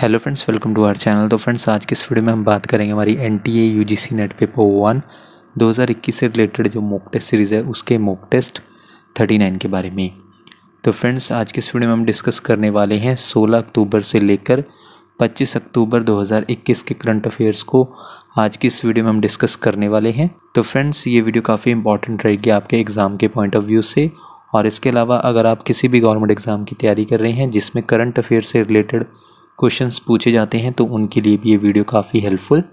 Hello friends, welcome to our channel. तो friends, आज के इस वीडियो में हम बात करेंगे हमारी एनटीए यूजीसी नेट पेपर 1 2021 से रिलेटेड जो मॉक टेस्ट सीरीज़ है उसके मॉक टेस्ट 39 के बारे में। तो फ्रेंड्स, आज के इस वीडियो में हम डिस्कस करने वाले हैं 16 अक्टूबर से लेकर 25 अक्टूबर 2021 के करंट अफेयर्स को आज की इस वीडियो में हम डिस्कस करने वाले हैं। तो फ्रेंड्स, ये वीडियो काफ़ी इंपॉर्टेंट रहेगी आपके एग्ज़ाम के पॉइंट ऑफ व्यू से। और इसके अलावा अगर आप किसी भी गवर्नमेंट एग्ज़ाम की तैयारी कर रहे हैं जिसमें करंट अफेयर से रिलेटेड क्वेश्चंस पूछे जाते हैं तो उनके लिए भी ये वीडियो काफ़ी हेल्पफुल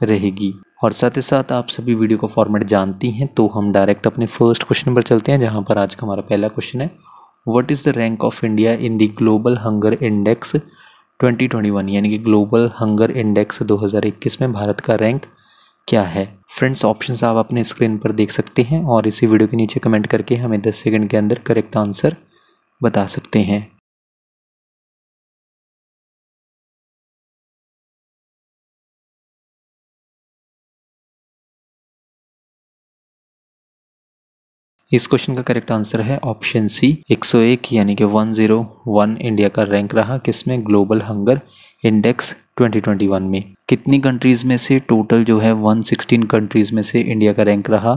रहेगी। और साथ ही साथ आप सभी वीडियो का फॉर्मेट जानती हैं, तो हम डायरेक्ट अपने फर्स्ट क्वेश्चन पर चलते हैं, जहां पर आज का हमारा पहला क्वेश्चन है, what is the rank of India in the global hunger index 2021, यानी कि ग्लोबल हंगर इंडेक्स 2021 में भारत का रैंक क्या है। फ्रेंड्स, ऑप्शंस आप अपने स्क्रीन पर देख सकते हैं और इसी वीडियो के नीचे कमेंट करके हमें 10 सेकंड के अंदर करेक्ट आंसर बता सकते हैं। इस क्वेश्चन का करेक्ट आंसर है ऑप्शन सी 101, यानी कि 101 इंडिया का रैंक रहा किसमें, ग्लोबल हंगर इंडेक्स 2021 में। कितनी कंट्रीज़ में से टोटल जो है 116 कंट्रीज़ में से इंडिया का रैंक रहा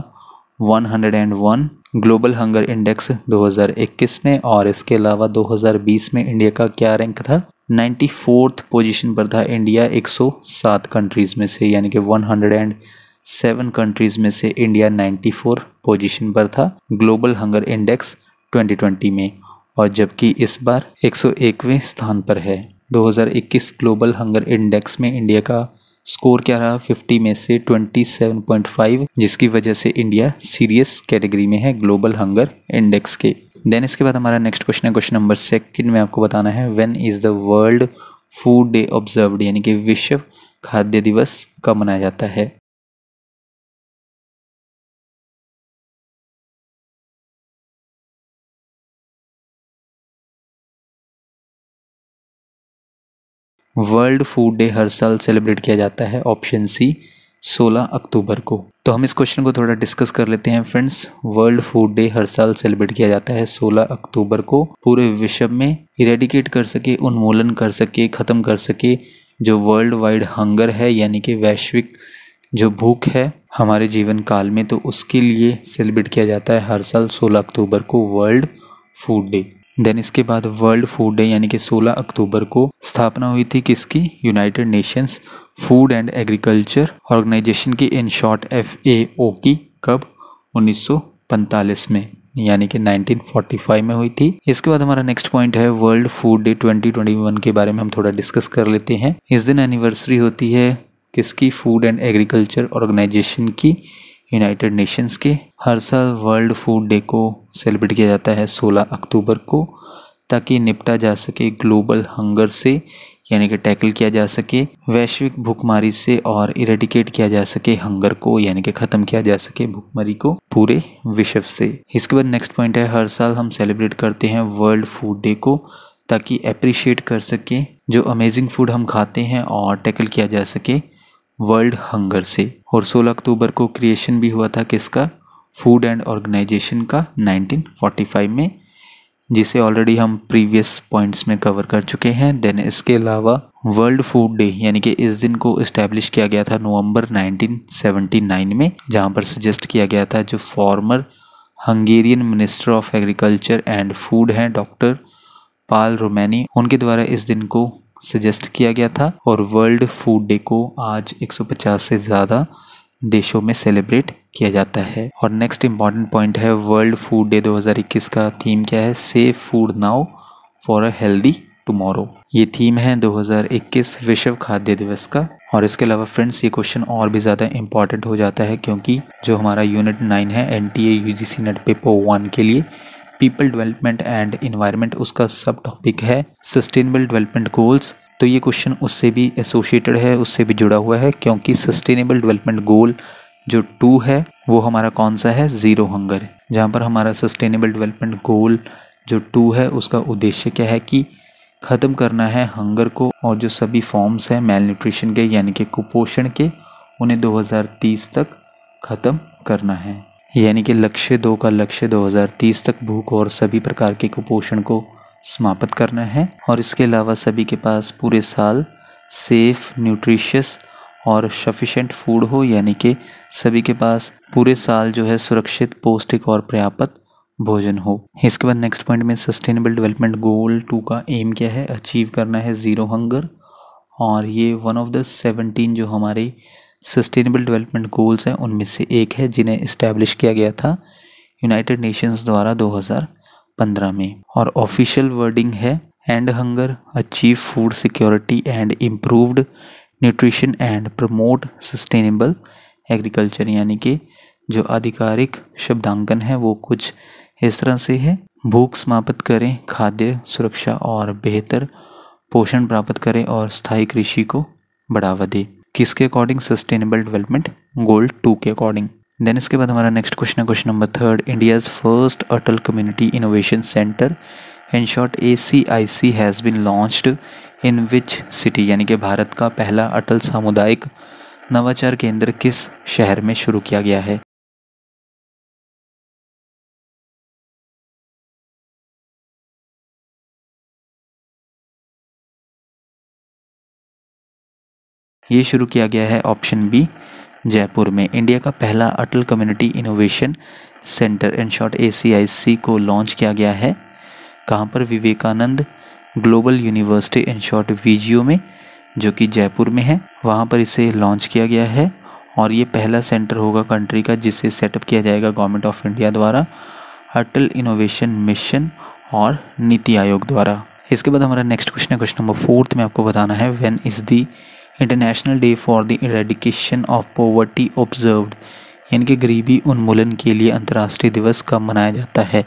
101 ग्लोबल हंगर इंडेक्स 2021 में। और इसके अलावा 2020 में इंडिया का क्या रैंक था, 94th पोजीशन पर था इंडिया 107 कंट्रीज़ में से, यानी कि 107 कंट्रीज़ में से इंडिया 94 पोजीशन पर था ग्लोबल हंगर इंडेक्स 2020 में, और जबकि इस बार 101वें स्थान पर है। 2021 ग्लोबल हंगर इंडेक्स में इंडिया का स्कोर क्या रहा, 50 में से 27.5, जिसकी वजह से इंडिया सीरियस कैटेगरी में है ग्लोबल हंगर इंडेक्स के। देन इसके बाद हमारा नेक्स्ट क्वेश्चन है, क्वेश्चन नंबर 2 में आपको बताना है, when is the world food day observed, यानी कि विश्व खाद्य दिवस कब मनाया जाता है। वर्ल्ड फूड डे हर साल सेलिब्रेट किया जाता है, ऑप्शन सी 16 अक्टूबर को। तो हम इस क्वेश्चन को थोड़ा डिस्कस कर लेते हैं फ्रेंड्स। वर्ल्ड फूड डे हर साल सेलिब्रेट किया जाता है 16 अक्टूबर को, पूरे विश्व में इरेडिकेट कर सके, उन्मूलन कर सके, ख़त्म कर सके जो वर्ल्ड वाइड हंगर है, यानी कि वैश्विक जो भूख है हमारे जीवन काल में, तो उसके लिए सेलिब्रेट किया जाता है हर साल 16 अक्टूबर को वर्ल्ड फूड डे। देन इसके बाद वर्ल्ड फूड डे यानी कि 16 अक्टूबर को स्थापना हुई थी किसकी, united nations food and agriculture organization की, इन शॉर्ट FAO की, कब, 1945 में, यानी कि 1945 में हुई थी। इसके बाद हमारा नेक्स्ट पॉइंट है वर्ल्ड फूड डे 2021 के बारे में हम थोड़ा डिस्कस कर लेते हैं। इस दिन एनिवर्सरी होती है किसकी, फूड एंड एग्रीकल्चर ऑर्गेनाइजेशन की, यूनाइटेड नेशंस के। हर साल वर्ल्ड फूड डे को सेलिब्रेट किया जाता है 16 अक्टूबर को, ताकि निपटा जा सके ग्लोबल हंगर से, यानी कि टैकल किया जा सके वैश्विक भूखमरी से, और इरेडिकेट किया जा सके हंगर को, यानी कि ख़त्म किया जा सके भूखमरी को पूरे विश्व से। इसके बाद नेक्स्ट पॉइंट है, हर साल हम सेलिब्रेट करते हैं वर्ल्ड फूड डे को ताकि अप्रिशिएट कर सके जो अमेजिंग फूड हम खाते हैं और टैकल किया जा सके वर्ल्ड हंगर से। और 16 अक्टूबर को क्रिएशन भी हुआ था किसका, फूड एंड ऑर्गेनाइजेशन का, 1945 में, जिसे ऑलरेडी हम प्रीवियस पॉइंट्स में कवर कर चुके हैं। देन इसके अलावा वर्ल्ड फूड डे यानी कि इस दिन को इस्टेब्लिश किया गया था नवंबर 1979 में, जहां पर सजेस्ट किया गया था जो farmer Hungarian minister of agriculture and food हैं डॉक्टर पाल रोमैनी, उनके द्वारा इस दिन को सजेस्ट किया गया था। और वर्ल्ड फूड डे को आज 150 से ज़्यादा देशों में सेलिब्रेट किया जाता है। और नेक्स्ट इंपॉर्टेंट पॉइंट है, वर्ल्ड फूड डे 2021 का थीम क्या है, save food now for a healthy tomorrow. ये थीम है 2021 विश्व खाद्य दिवस का। और इसके अलावा फ्रेंड्स, ये क्वेश्चन और भी ज़्यादा इंपॉर्टेंट हो जाता है क्योंकि जो हमारा यूनिट 9 है एनटीए यूजीसी नेट पेपर 1 के लिए पीपल डेवलपमेंट एंड इन्वायरमेंट, उसका सब टॉपिक है सस्टेनेबल डेवलपमेंट गोल्स। तो ये क्वेश्चन उससे भी एसोसिएटेड है, उससे भी जुड़ा हुआ है, क्योंकि सस्टेनेबल डेवलपमेंट गोल जो 2 है वो हमारा कौन सा है, ज़ीरो हंगर, जहाँ पर हमारा सस्टेनेबल डेवलपमेंट गोल जो 2 है उसका उद्देश्य क्या है कि ख़त्म करना है हंगर को, और जो सभी फॉर्म्स हैं मेल न्यूट्रिशन के यानी कि कुपोषण के, उन्हें 2030 तक ख़त्म करना है। यानी कि लक्ष्य 2 का लक्ष्य 2030 तक भूख और सभी प्रकार के कुपोषण को समाप्त करना है। और इसके अलावा सभी के पास पूरे साल सेफ, न्यूट्रिशियस और सफिशेंट फूड हो, यानी कि सभी के पास पूरे साल जो है सुरक्षित, पौष्टिक और पर्याप्त भोजन हो। इसके बाद नेक्स्ट पॉइंट में सस्टेनेबल डेवलपमेंट गोल 2 का एम क्या है? अचीव करना है ज़ीरो हंगर। और ये वन ऑफ द 17 जो हमारे सस्टेनेबल डेवलपमेंट गोल्स हैं उनमें से एक है, जिन्हें इस्टेब्लिश किया गया था यूनाइटेड नेशंस द्वारा 2015 में। और ऑफिशियल वर्डिंग है and hunger, achieve food security and improved nutrition and promote sustainable agriculture. यानी कि जो आधिकारिक शब्दांकन है वो कुछ इस तरह से है: भूख समाप्त करें, खाद्य सुरक्षा और बेहतर पोषण प्राप्त करें और स्थायी कृषि को बढ़ावा दें। किसके अकॉर्डिंग? सस्टेनेबल डेवलपमेंट गोल 2 के अकॉर्डिंग। देन इसके बाद हमारा नेक्स्ट क्वेश्चन है question number 3, India's first Atal community innovation centre in short ACIC has been launched in which city. यानी कि भारत का पहला अटल सामुदायिक नवाचार केंद्र किस शहर में शुरू किया गया है? ये शुरू किया गया है ऑप्शन बी, जयपुर में। इंडिया का पहला Atal community innovation centre in short ACIC को लॉन्च किया गया है कहाँ पर? Vivekananda global university in short VGO में, जो कि जयपुर में है, वहाँ पर इसे लॉन्च किया गया है। और ये पहला सेंटर होगा कंट्री का जिसे सेटअप किया जाएगा गवर्नमेंट ऑफ इंडिया द्वारा, अटल इनोवेशन मिशन और नीति आयोग द्वारा। इसके बाद हमारा नेक्स्ट क्वेश्चन है क्वेश्चन नंबर 4 में आपको बताना है when is the international day for the eradication of poverty observed. यानी कि गरीबी उन्मूलन के लिए अंतर्राष्ट्रीय दिवस कब मनाया जाता है?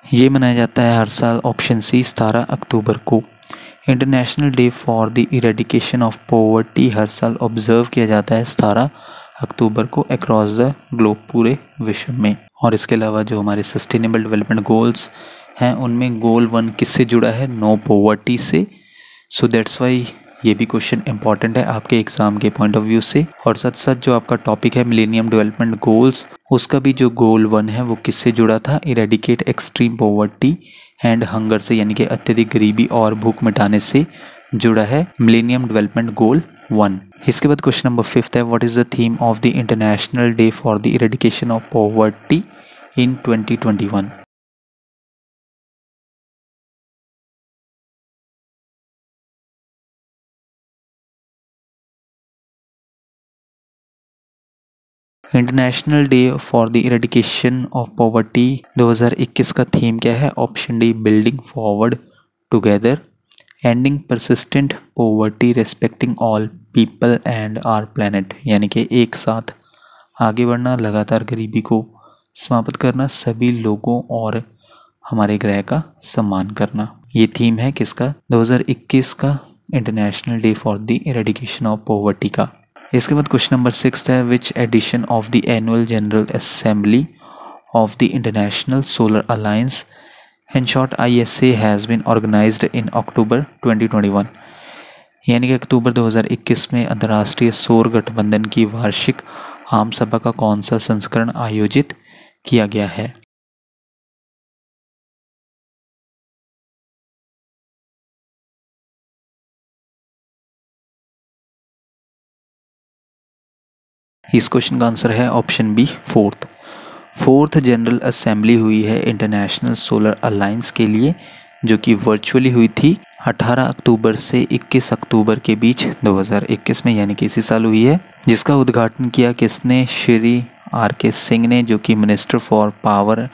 ये मनाया जाता है हर साल ऑप्शन सी 17 अक्टूबर को। International day for the eradication of poverty हर साल ऑब्जर्व किया जाता है 17 अक्टूबर को अक्रॉस द ग्लोब, पूरे विश्व में। और इसके अलावा जो हमारे सस्टेनेबल डेवलपमेंट गोल्स हैं उनमें गोल 1 किससे जुड़ा है? नो पॉवर्टी से। सो दैट्स वाई ये भी क्वेश्चन इंपॉर्टेंट है आपके एग्जाम के पॉइंट ऑफ व्यू से। और साथ साथ जो आपका टॉपिक है मिलेनियम डेवलपमेंट गोल्स, उसका भी जो गोल 1 है वो किससे जुड़ा था? Eradicate extreme poverty and hunger से, यानी कि अत्यधिक गरीबी और भूख मिटाने से जुड़ा है मिलेनियम डेवलपमेंट गोल 1। इसके बाद क्वेश्चन नंबर 5 है what is the theme of the international day for the eradication of poverty in 2021। International day for the eradication of poverty 2021 का थीम क्या है? Option D, building forward together, ending persistent poverty, respecting all people and our planet. यानी कि एक साथ आगे बढ़ना, लगातार गरीबी को समाप्त करना, सभी लोगों और हमारे ग्रह का सम्मान करना। ये थीम है किसका? 2021 का international day for the eradication of poverty का। इसके बाद क्वेश्चन नंबर 6 है which edition of the annual general assembly of the international solar alliance in short ISA has been organised in October 2021। यानी कि अक्टूबर 2021 में अंतर्राष्ट्रीय सौर गठबंधन की वार्षिक आम सभा का कौन सा संस्करण आयोजित किया गया है? इस क्वेश्चन का आंसर है option B, fourth general assembly हुई है इंटरनेशनल सोलर अलायंस के लिए, जो कि वर्चुअली हुई थी 18 अक्टूबर से 21 अक्टूबर के बीच 2021 में, यानी कि इसी साल हुई है। जिसका उद्घाटन किया किसने? श्री RK सिंह ने, जो कि minister for power,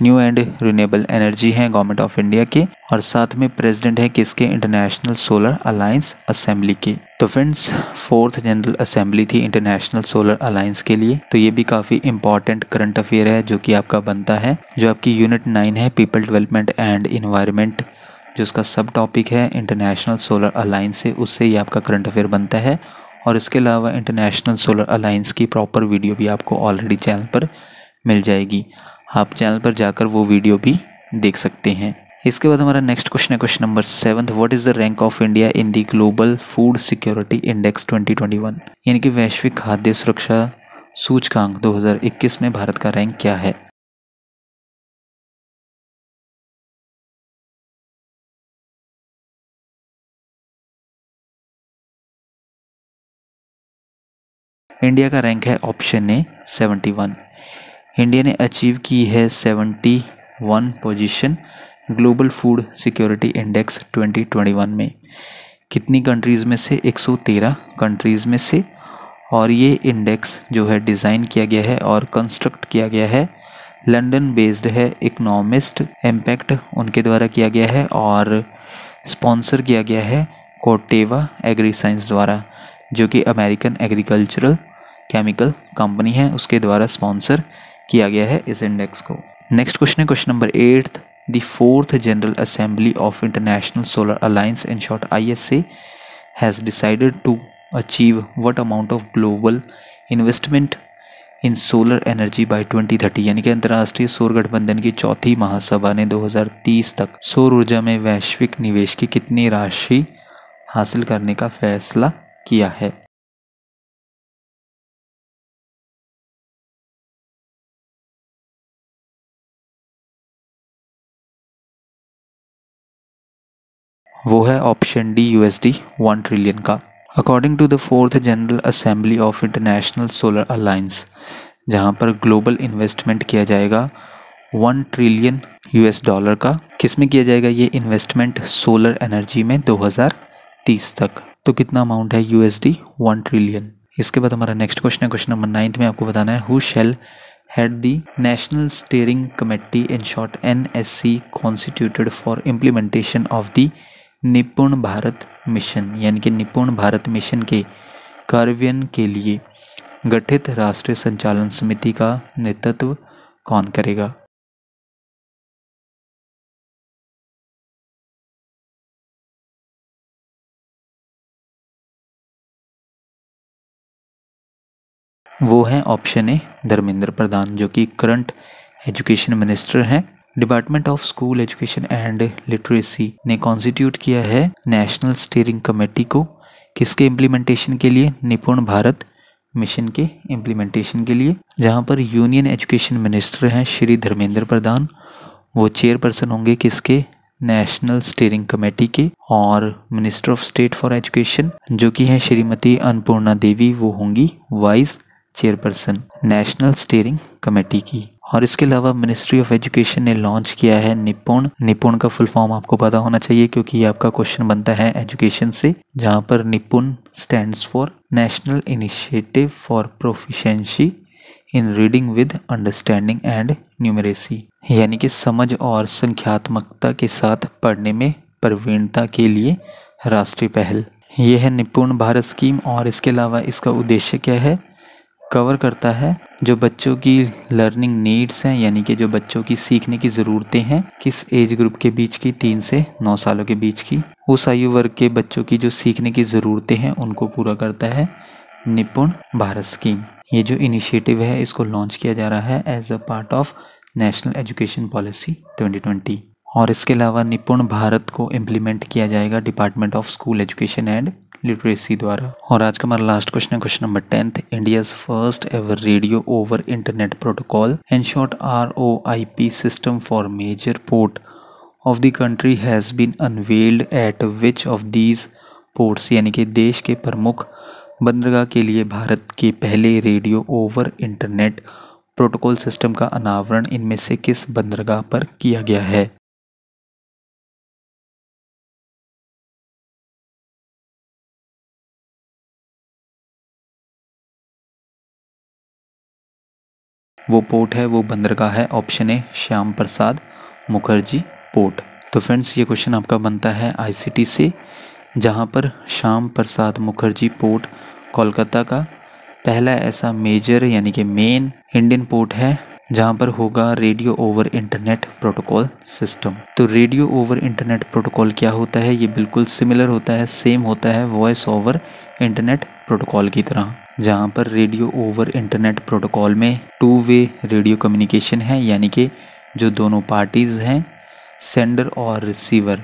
new and renewable energy हैं गवर्नमेंट ऑफ इंडिया के। और साथ में प्रेसिडेंट है किसके? इंटरनेशनल सोलर अलायंस असेंबली के। तो फ्रेंड्स, फोर्थ जनरल असेंबली थी इंटरनेशनल सोलर अलायंस के लिए। तो ये भी काफ़ी इंपॉर्टेंट करंट अफेयर है जो कि आपका बनता है। जो आपकी यूनिट 9 है पीपल डेवलपमेंट एंड इन्वायरमेंट, जो उसका सब टॉपिक है इंटरनेशनल सोलर अलायंस से, उससे ही आपका करंट अफेयर बनता है। और इसके अलावा इंटरनेशनल सोलर अलायंस की प्रॉपर वीडियो भी आपको ऑलरेडी चैनल पर मिल जाएगी। आप चैनल पर जाकर वो वीडियो भी देख सकते हैं। इसके बाद हमारा नेक्स्ट क्वेश्चन है question number 7। What is the rank of India in the global food security index 2021, यानी कि वैश्विक खाद्य सुरक्षा सूचकांक 2021 में भारत का रैंक क्या है। इंडिया का रैंक है ऑप्शन ए 71। इंडिया ने अचीव की है 71 position global food security index 2021 में। कितनी कंट्रीज़ में से? 113 कंट्रीज़ में से। और ये इंडेक्स जो है डिज़ाइन किया गया है और कंस्ट्रक्ट किया गया है, लंदन बेस्ड है, इकोनॉमिस्ट इम्पैक्ट उनके द्वारा किया गया है और स्पॉन्सर किया गया है कोटेवा एग्री साइंस द्वारा, जो कि अमेरिकन एग्रीकल्चरल केमिकल कंपनी है, उसके द्वारा स्पॉन्सर किया गया है इस इंडेक्स को। नेक्स्ट क्वेश्चन है question number 8। The 4th general assembly of international solar alliance in short ISA has decided to achieve what amount of global investment in solar energy by 2030, यानी कि अंतर्राष्ट्रीय सौर गठबंधन की चौथी महासभा ने 2030 तक सौर ऊर्जा में वैश्विक निवेश की कितनी राशि हासिल करने का फैसला किया है। वो है ऑप्शन डी USD 1 ट्रिलियन का। According to the 4th general assembly of international solar alliance, जहाँ पर ग्लोबल इन्वेस्टमेंट किया जाएगा 1 ट्रिलियन US डॉलर का। किस में किया जाएगा ये इन्वेस्टमेंट? सोलर एनर्जी में 2030 तक। तो कितना अमाउंट है? USD 1 trillion. इसके बाद हमारा नेक्स्ट क्वेश्चन है क्वेश्चन नंबर 9 में आपको बताना है who shall head the national steering committee in short NSC constituted for implementation of the निपुण भारत मिशन, यानी कि निपुण भारत मिशन के कार्यान्वयन के लिए गठित राष्ट्रीय संचालन समिति का नेतृत्व कौन करेगा। वो है ऑप्शन ए धर्मेंद्र प्रधान, जो कि करंट एजुकेशन मिनिस्टर हैं। Department of school education and literacy ने कॉन्स्टिट्यूट किया है नेशनल स्टीयरिंग कमेटी को, किसके इम्प्लीमेंटेशन के लिए? निपुण भारत मिशन के इम्प्लीमेंटेशन के लिए, जहां पर यूनियन एजुकेशन मिनिस्टर हैं श्री धर्मेंद्र प्रधान, वो चेयरपर्सन होंगे किसके? नेशनल स्टीयरिंग कमेटी के। और minister of state for education जो कि हैं श्रीमती अन्नपूर्णा देवी, वो होंगी vice chairperson national steering committee की। और इसके अलावा मिनिस्ट्री ऑफ एजुकेशन ने लॉन्च किया है निपुण। निपुण का फुल फॉर्म आपको पता होना चाहिए क्योंकि ये आपका क्वेश्चन बनता है एजुकेशन से, जहाँ पर निपुण stands for national initiative for proficiency in reading with understanding and numeracy, यानी कि समझ और संख्यात्मकता के साथ पढ़ने में प्रवीणता के लिए राष्ट्रीय पहल। ये है निपुण भारत स्कीम। और इसके अलावा इसका उद्देश्य क्या है? कवर करता है जो बच्चों की लर्निंग नीड्स हैं, यानी कि जो बच्चों की सीखने की ज़रूरतें हैं, किस एज ग्रुप के बीच की? 3 से 9 सालों के बीच की। उस आयु वर्ग के बच्चों की जो सीखने की ज़रूरतें हैं उनको पूरा करता है निपुण भारत स्कीम। ये जो इनिशिएटिव है इसको लॉन्च किया जा रहा है as a part of national education policy 2020। और इसके अलावा निपुण भारत को इम्प्लीमेंट किया जाएगा department of school education and literacy द्वारा। और आज का हमारा लास्ट क्वेश्चन है question number 10। India's first ever radio over internet protocol in short ROIP system for major port of the country has been unveiled at which of these ports, यानी कि देश के प्रमुख बंदरगाह के लिए भारत के पहले radio over internet protocol system का अनावरण इनमें से किस बंदरगाह पर किया गया है। वो पोर्ट है, वो बंदरगाह है option A Shyam Prasad Mukherjee port. तो फ्रेंड्स ये क्वेश्चन आपका बनता है ICT से, जहाँ पर श्याम प्रसाद मुखर्जी पोर्ट कोलकाता का पहला ऐसा मेजर यानी कि मेन इंडियन पोर्ट है जहाँ पर होगा radio over internet protocol system. तो रेडियो ओवर इंटरनेट प्रोटोकॉल क्या होता है? ये बिल्कुल सिमिलर होता है, सेम होता है वॉइस ओवर इंटरनेट प्रोटोकॉल की तरह, जहाँ पर रेडियो ओवर इंटरनेट प्रोटोकॉल में 2 वे रेडियो कम्युनिकेशन है, यानी कि जो दोनों पार्टीज़ हैं सेंडर और रिसीवर,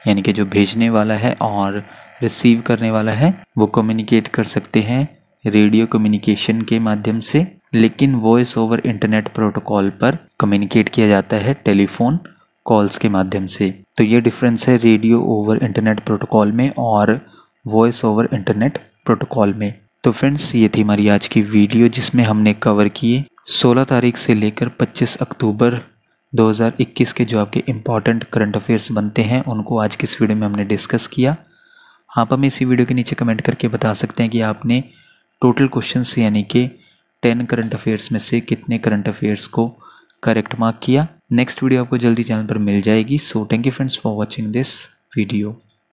यानी कि जो भेजने वाला है और रिसीव करने वाला है वो कम्युनिकेट कर सकते हैं रेडियो कम्युनिकेशन के माध्यम से, लेकिन वॉइस ओवर इंटरनेट प्रोटोकॉल पर कम्युनिकेट किया जाता है टेलीफोन कॉल्स के माध्यम से। तो ये डिफरेंस है रेडियो ओवर इंटरनेट प्रोटोकॉल में और वॉइस ओवर इंटरनेट प्रोटोकॉल में। तो फ्रेंड्स, ये थी हमारी आज की वीडियो जिसमें हमने कवर किए 16 तारीख से लेकर 25 अक्टूबर 2021 के जो आपके इम्पॉर्टेंट करंट अफेयर्स बनते हैं उनको आज की इस वीडियो में हमने डिस्कस किया। आप हमें इसी वीडियो के नीचे कमेंट करके बता सकते हैं कि आपने टोटल क्वेश्चंस यानी कि 10 करंट अफेयर्स में से कितने करंट अफेयर्स को करेक्ट मार्क किया। नेक्स्ट वीडियो आपको जल्दी चैनल पर मिल जाएगी। So thank you friends for watching this video.